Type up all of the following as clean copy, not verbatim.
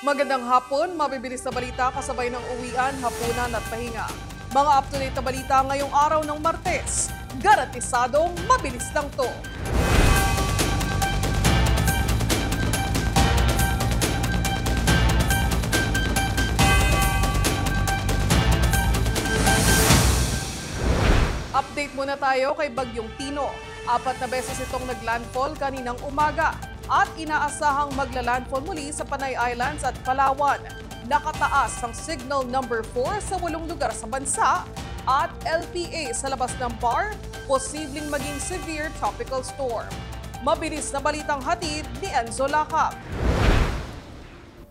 Magandang hapon, mabibilis na balita kasabay ng uwian, hapunan at pahinga. Mga up-to-date na balita ngayong araw ng Martes. Garantisadong mabilis lang to. Update muna tayo kay Bagyong Tino. 4 na beses itong naglandfall kaninang umaga at inaasahang maglalandfall muli sa Panay Islands at Palawan. Nakataas ang signal number 4 sa 8 lugar sa bansa at LPA sa labas ng PAR, posibleng maging severe tropical storm. Mabilis na balitang hatid ni Enzo Lacap.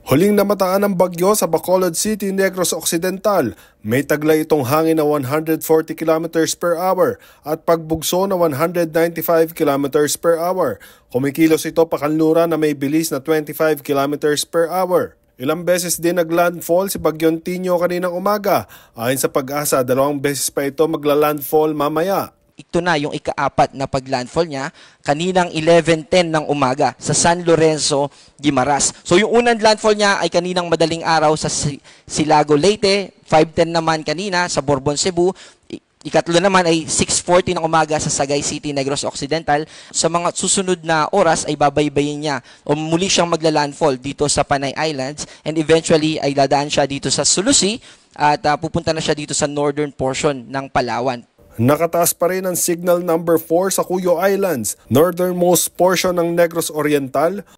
Huling namataan ng bagyo sa Bacolod City, Negros Occidental. May taglay itong hangin na 140 km per hour at pagbugso na 195 km per hour. Kumikilos ito pakanluran na may bilis na 25 km per hour. Ilang beses din naglandfall si Bagyong Tino kaninang umaga. Ayon sa Pag-asa, 2 beses pa ito maglalandfall mamaya. Ito na yung ika-4 na paglandfall niya kaninang 11:10 ng umaga sa San Lorenzo, Guimaras. So yung unang landfall niya ay kaninang madaling araw sa Silago, Leyte, 5:10 naman kanina sa Borbon, Cebu. Ikatlo naman ay 6:40 ng umaga sa Sagay City, Negros Occidental. Sa mga susunod na oras ay babaybayin niya o muli siyang maglalandfall dito sa Panay Islands and eventually ay dadaan siya dito sa Sulusi at pupunta na siya dito sa northern portion ng Palawan. Nakataas pa rin ang signal number 4 sa Cuyo Islands, northernmost portion ng Negros Oriental,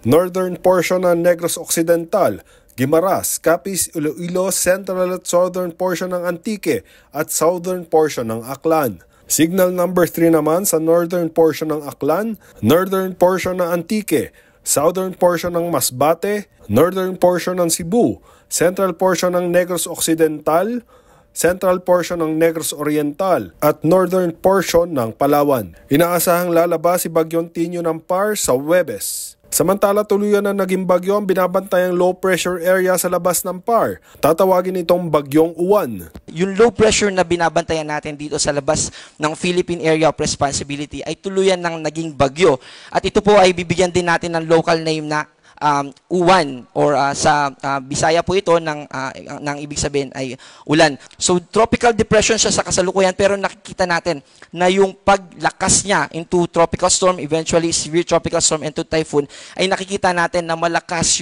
northern portion ng Negros Occidental, Guimaras, Capiz, Iloilo, central at southern portion ng Antique at southern portion ng Aklan. Signal number 3 naman sa northern portion ng Aklan, northern portion ng Antique, southern portion ng Masbate, northern portion ng Cebu, central portion ng Negros Occidental, central portion ng Negros Oriental at northern portion ng Palawan. Inaasahang lalabas si Bagyong Tino ng PAR sa Huwebes. Samantala, tuluyan na naging bagyo ang binabantayang low pressure area sa labas ng PAR. Tatawagin itong Bagyong Uwan. Yung low pressure na binabantayan natin dito sa labas ng Philippine Area of Responsibility ay tuluyan ng naging bagyo. At ito po ay bibigyan din natin ng local name na uwan or sa Bisaya po ito ng ibig sabihin ay ulan. So tropical depression siya sa kasalukuyan pero nakikita natin na yung paglakas niya into tropical storm, eventually severe tropical storm into typhoon ay nakikita natin na mataas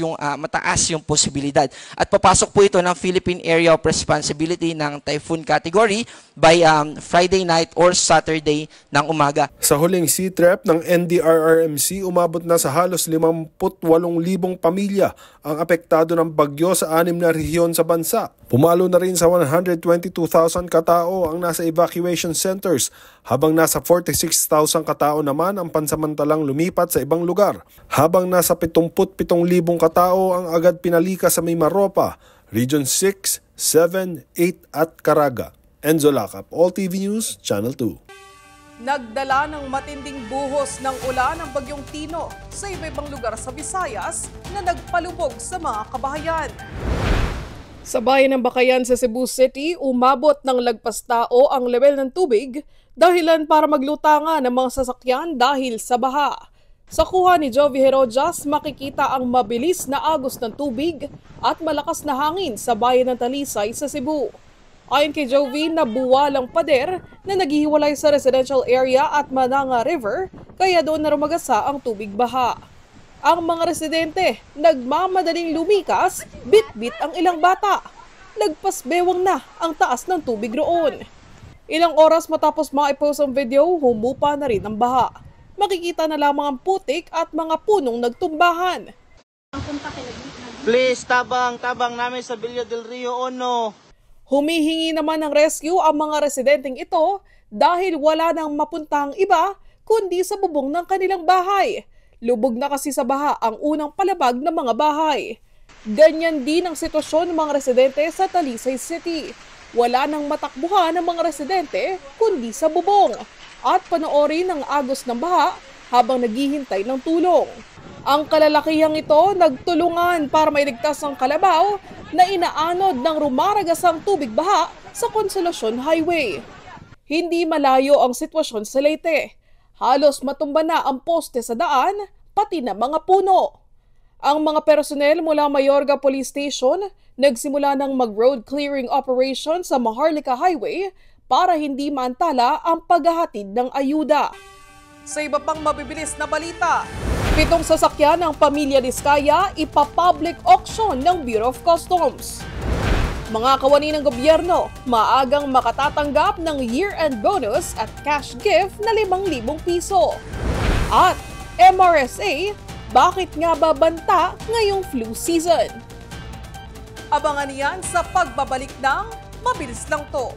yung posibilidad. At papasok po ito ng Philippine Area of Responsibility ng typhoon category by Friday night or Saturday ng umaga. Sa huling sea-trap ng NDRRMC, umabot na sa halos 58,000 pamilya ang apektado ng bagyo sa 6 na rehiyon sa bansa. Pumalo na rin sa 122,000 katao ang nasa evacuation centers, habang nasa 46,000 katao naman ang pansamantalang lumipat sa ibang lugar. Habang nasa 77,000 katao ang agad pinalika sa Mimaropa, Region 6, 7, 8 at Caraga. Enzo Lacap, All TV News, Channel 2. Nagdala ng matinding buhos ng ulan ang Bagyong Tino sa iba-ibang lugar sa Visayas na nagpalubog sa mga kabahayan. Sa bayan ng Bakayan sa Cebu City, umabot ng lagpas tao ang level ng tubig dahilan para maglutangan ng mga sasakyan dahil sa baha. Sa kuha ni Jovi Herojas, makikita ang mabilis na agos ng tubig at malakas na hangin sa bayan ng Talisay sa Cebu. Ayon kay Jovi, nabuwal ang pader na naghihiwalay sa residential area at Mananga River kaya doon na rumagasa ang tubig baha. Ang mga residente nagmamadaling lumikas, bit-bit ang ilang bata. Nagpasbewang na ang taas ng tubig roon. Ilang oras matapos maipost ang video, humupa na rin ang baha. Makikita na lamang ang putik at mga punong nagtumbahan. Please, tabang namin sa Villa del Rio Ono. Humihingi naman ng rescue ang mga residenteng ito dahil wala nang mapuntahang iba kundi sa bubong ng kanilang bahay. Lubog na kasi sa baha ang unang palabag ng mga bahay. Ganyan din ang sitwasyon ng mga residente sa Talisay City. Wala nang matakbuhan ng mga residente kundi sa bubong at panoorin ang agos ng baha habang naghihintay ng tulong. Ang kalalakihang ito nagtulungan para mailigtas ang kalabaw na inaanod ng rumaragasang tubig baha sa Consolacion Highway. Hindi malayo ang sitwasyon sa Leyte. Halos matumba na ang poste sa daan, pati na mga puno. Ang mga personel mula Mayorga Police Station nagsimula ng mag-road clearing operation sa Maharlika Highway para hindi maantala ang paghahatid ng ayuda. Sa iba pang mabibilis na balita, 7 sasakyan ng pamilya Diskaya ipa-public auction ng Bureau of Customs. Mga kawani ng gobyerno, maagang makatatanggap ng year-end bonus at cash gift na 5,000 piso. At MRSA, bakit nga babanta ngayong flu season? Abangan niyan sa pagbabalik ng Mabilis Lang To.